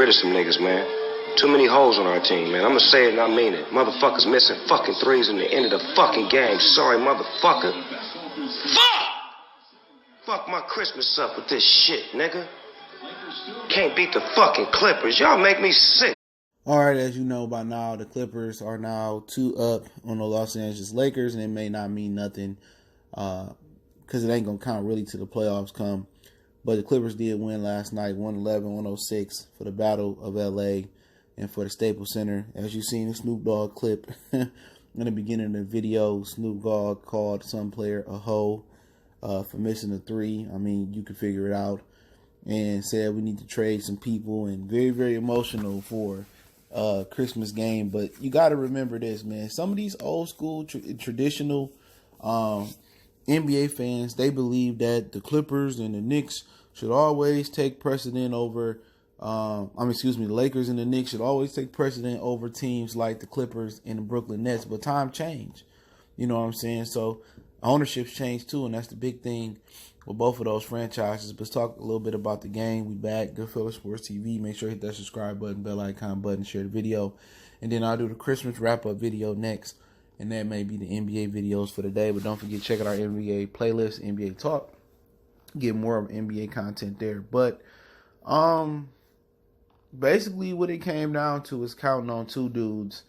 rid of some niggas, man. Too many holes on our team, man. I'ma say it and I mean it. Motherfuckers missing fucking threes in the end of the fucking game. Sorry, motherfucker. Fuck! Fuck my Christmas up with this shit, nigga. Can't beat the fucking Clippers. Y'all make me sick. All right, as you know by now, the Clippers are now 2-up on the Los Angeles Lakers, and it may not mean nothing because it ain't going to count really till the playoffs come. But the Clippers did win last night, 111-106 for the Battle of L.A. and for the Staples Center. As you seen the Snoop Dogg clip in the beginning of the video, Snoop Dogg called some player a hoe for missing a three. I mean, you can figure it out. And said we need to trade some people, and very, very emotional for Christmas game. But you got to remember this, man. Some of these old school traditional NBA fans, they believe that the Clippers and the Knicks should always take precedent over the Lakers and the Knicks should always take precedent over teams like the Clippers and the Brooklyn Nets. But time changed. You know what I'm saying? So ownership's changed too, and that's the big thing with both of those franchises. But let's talk a little bit about the game. We back, Goodfellas Sports TV. Make sure to hit that subscribe button, bell icon button, share the video. And then I'll do the Christmas wrap-up video next. And that may be the NBA videos for the day. But don't forget, check out our NBA playlist, NBA Talk. Get more of NBA content there. But basically what it came down to is counting on two dudes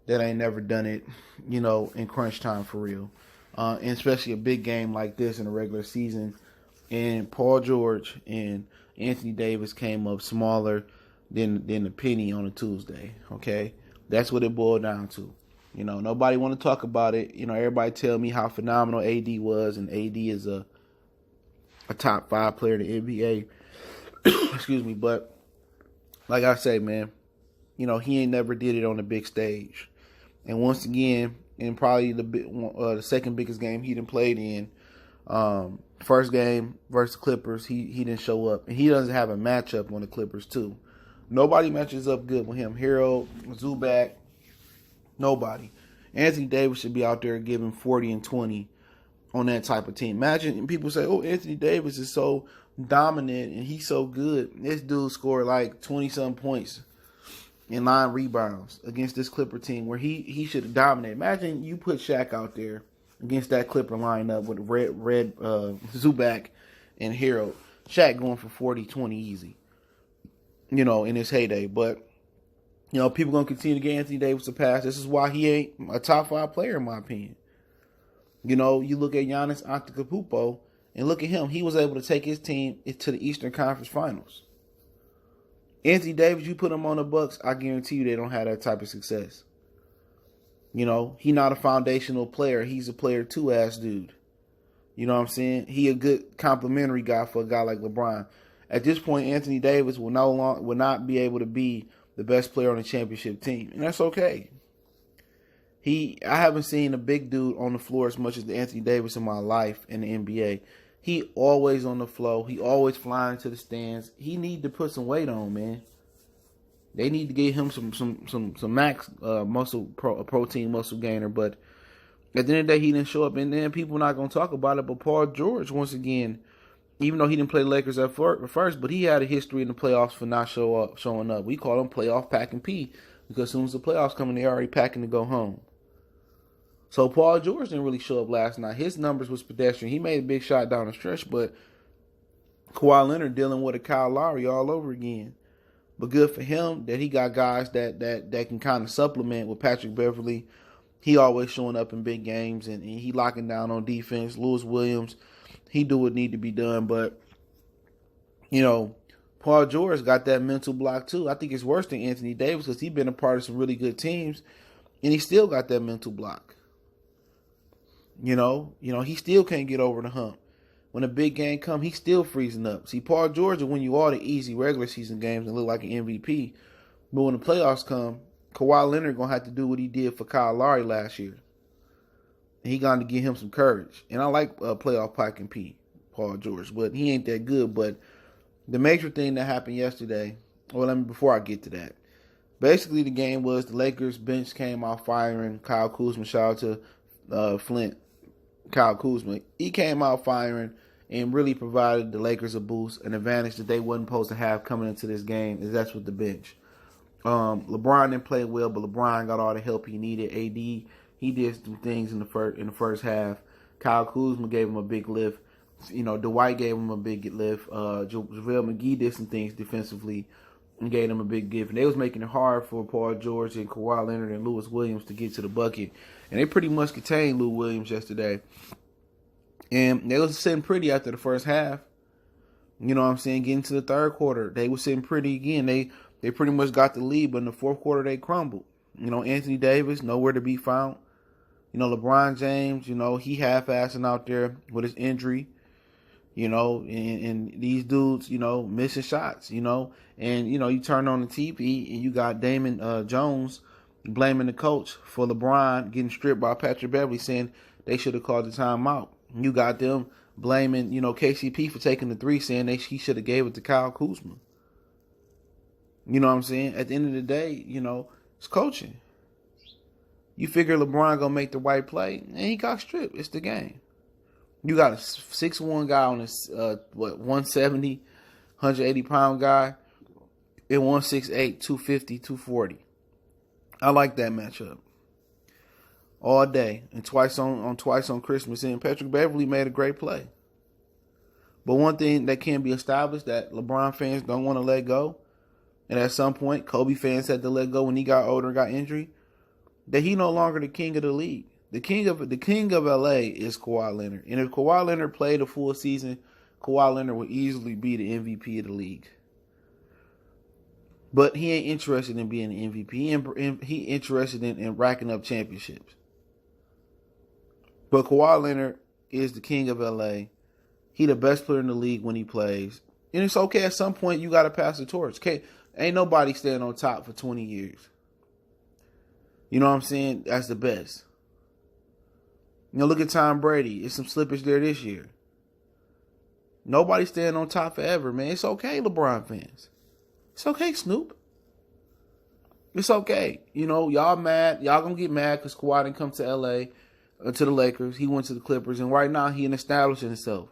that ain't never done it, in crunch time for real. And especially a big game like this in a regular season. And Paul George and Anthony Davis came up smaller than the penny on a Tuesday. Okay, that's what it boiled down to. Nobody want to talk about it. Everybody tell me how phenomenal AD was, and AD is a top 5 player in the NBA. Excuse me, but like I say, man, he ain't never did it on the big stage. And once again, in probably the second biggest game he done played in, first game versus Clippers, he didn't show up. And he doesn't have a matchup on the Clippers too. Nobody matches up good with him. Hero, Zubac, nobody. Anthony Davis should be out there giving 40 and 20 on that type of team. Imagine people say, oh, Anthony Davis is so dominant and he's so good. This dude scored like 20-some points and 9 rebounds against this Clipper team where he should have dominated. Imagine you put Shaq out there against that Clipper lineup with Red Zubac and Hero. Shaq going for 40-20 easy, in his heyday. But, people going to continue to get Anthony Davis a pass. This is why he ain't a top 5 player in my opinion. You look at Giannis Antetokounmpo and look at him. He was able to take his team to the Eastern Conference Finals. Anthony Davis, you put him on the Bucks, I guarantee you they don't have that type of success. He not a foundational player. He's a player 2 ass dude. You know what I'm saying? He a good complimentary guy for a guy like LeBron. At this point, Anthony Davis will not be able to be the best player on the championship team, and that's okay. I haven't seen a big dude on the floor as much as Anthony Davis in my life in the NBA. He always on the flow. He always flying to the stands. He need to put some weight on, man. They need to give him some max protein muscle gainer. But at the end of the day, he didn't show up. And then people not going to talk about it. But Paul George, once again, even though he didn't play the Lakers at first, but he had a history in the playoffs for not showing up. We call him playoff packing P. Because as soon as the playoffs come in, they're already packing to go home. So Paul George didn't really show up last night. His numbers was pedestrian. He made a big shot down the stretch, but Kawhi Leonard dealing with a Kyle Lowry all over again. But good for him that he got guys that can kind of supplement with Patrick Beverly. He always showing up in big games, and he locking down on defense. Lewis Williams, he do what need to be done. But, Paul George got that mental block too. I think it's worse than Anthony Davis because he's been a part of some really good teams, and he still got that mental block. He still can't get over the hump. When a big game come, he's still freezing up. See, Paul George will win you all the easy regular season games and look like an MVP. But when the playoffs come, Kawhi Leonard going to have to do what he did for Kyle Lowry last year. And he got to give him some courage. And I like playoff Pike and P, Paul George, but he ain't that good. But the major thing that happened yesterday, before I get to that, basically the game was the Lakers bench came out firing Kyle Kuzma. Shout out to Flint. Kyle Kuzma, he came out firing and really provided the Lakers a boost, an advantage that they wasn't supposed to have coming into this game, is that's with the bench. LeBron didn't play well, but LeBron got all the help he needed. AD, he did some things in the first half. Kyle Kuzma gave him a big lift. Dwight gave him a big lift. JaVale McGee did some things defensively and gave him a big gift. And they was making it hard for Paul George and Kawhi Leonard and Lewis Williams to get to the bucket. And they pretty much contained Lou Williams yesterday. And they was sitting pretty after the first half. You know what I'm saying? Getting to the third quarter, they were sitting pretty again. They pretty much got the lead, but in the fourth quarter, they crumbled. Anthony Davis, nowhere to be found. LeBron James, he half-assing out there with his injury. And these dudes, missing shots, And, you turn on the TV and you got Damon Jones blaming the coach for LeBron getting stripped by Patrick Beverley, saying they should have called the timeout. You got them blaming, KCP for taking the three, saying he should have gave it to Kyle Kuzma. You know what I'm saying? At the end of the day, it's coaching. You figure LeBron gonna make the right play, and he got stripped. It's the game. You got a 6'1" guy on this 170, 180-pound guy, and 168, 250, 240. I like that matchup. All day and twice on Christmas, and Patrick Beverley made a great play. But one thing that can be established that LeBron fans don't want to let go, and at some point Kobe fans had to let go when he got older and got injury, that he no longer the king of the league. The king of LA is Kawhi Leonard. And if Kawhi Leonard played a full season, Kawhi Leonard would easily be the MVP of the league. But he ain't interested in being the MVP. He interested in racking up championships. But Kawhi Leonard is the king of LA. He the best player in the league when he plays. And it's okay, at some point you got to pass the torch. Okay, ain't nobody staying on top for 20 years. You know what I'm saying? That's the best. Look at Tom Brady. It's some slippage there this year. Nobody staying on top forever, man. It's okay, LeBron fans. It's okay, Snoop. It's okay. Y'all mad. Y'all gonna get mad because Kawhi didn't come to LA, to the Lakers. He went to the Clippers, and right now he establishing himself.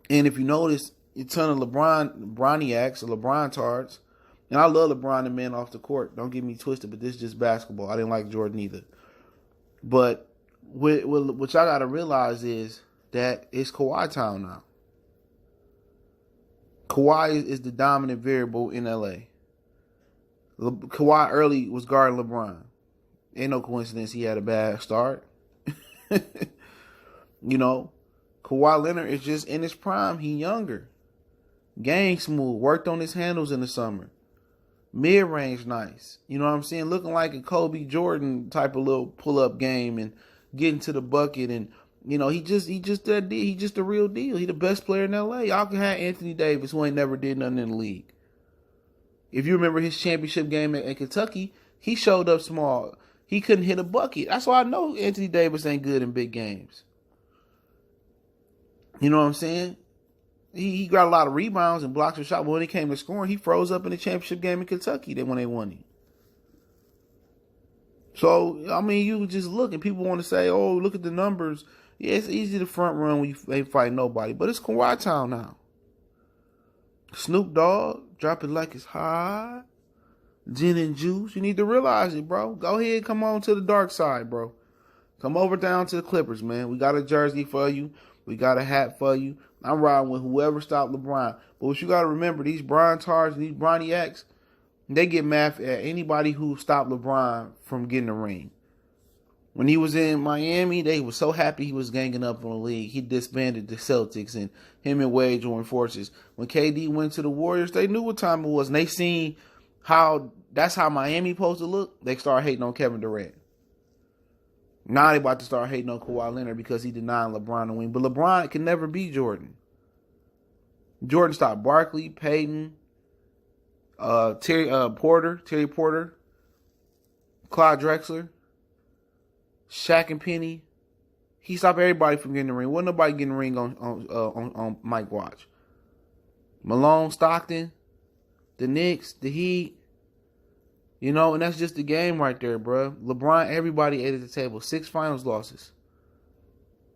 And if you notice, a ton of LeBroniacs or LeBron tards, and I love LeBron and man off the court. Don't get me twisted, but this is just basketball. I didn't like Jordan either. But what y'all got to realize is that it's Kawhi town now. Kawhi is the dominant variable in LA. Kawhi early was guarding LeBron. Ain't no coincidence he had a bad start. Kawhi Leonard is just in his prime. He younger. Game smooth. Worked on his handles in the summer. Mid-range nice. You know what I'm saying? Looking like a Kobe Jordan type of little pull-up game and getting to the bucket. And, he just that deal. He just the real deal. He the best player in LA. Y'all can have Anthony Davis, who ain't never did nothing in the league. If you remember his championship game at Kentucky, he showed up small. He couldn't hit a bucket. That's why I know Anthony Davis ain't good in big games. You know what I'm saying? He got a lot of rebounds and blocks and shots, but when it came to scoring, he froze up in the championship game in Kentucky when they won it. So, you just look and people want to say, oh, look at the numbers. Yeah, it's easy to front run when you ain't fighting nobody, but it's Kawhi town now. Snoop Dogg, drop it like it's hot. Gin and juice. You need to realize it, bro. Go ahead, come on to the dark side, bro. Come over down to the Clippers, man. We got a jersey for you. We got a hat for you. I'm riding with whoever stopped LeBron. But what you got to remember, these Bron Tards and these Broniacs, they get mad at anybody who stopped LeBron from getting a ring. When he was in Miami, they were so happy he was ganging up on the league. He disbanded the Celtics, and him and Wade joined forces. When KD went to the Warriors, they knew what time it was, and they seen that's how Miami supposed to look. They started hating on Kevin Durant. Now they about to start hating on Kawhi Leonard because he denied LeBron a win. But LeBron can never be Jordan. Jordan stopped Barkley, Payton, Terry Porter, Clyde Drexler, Shaq and Penny. He stopped everybody from getting the ring. Wasn't nobody getting the ring on Mike Watch. Malone, Stockton, the Knicks, the Heat. And that's just the game right there, bro. LeBron, everybody ate at the table. 6 finals losses.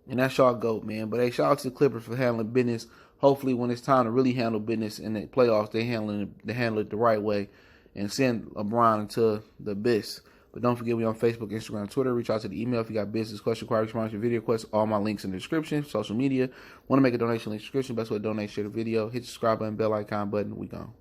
And that's y'all GOAT, man. But hey, shout out to the Clippers for handling business. Hopefully, when it's time to really handle business in the playoffs, they handle it the right way and send LeBron into the abyss. But don't forget, we on Facebook, Instagram, Twitter. Reach out to the email if you got business, question, inquiry, response, your video requests. All my links in the description. Social media. Want to make a donation, link description. Best way to donate, share the video. Hit the subscribe button, bell icon button. We gone.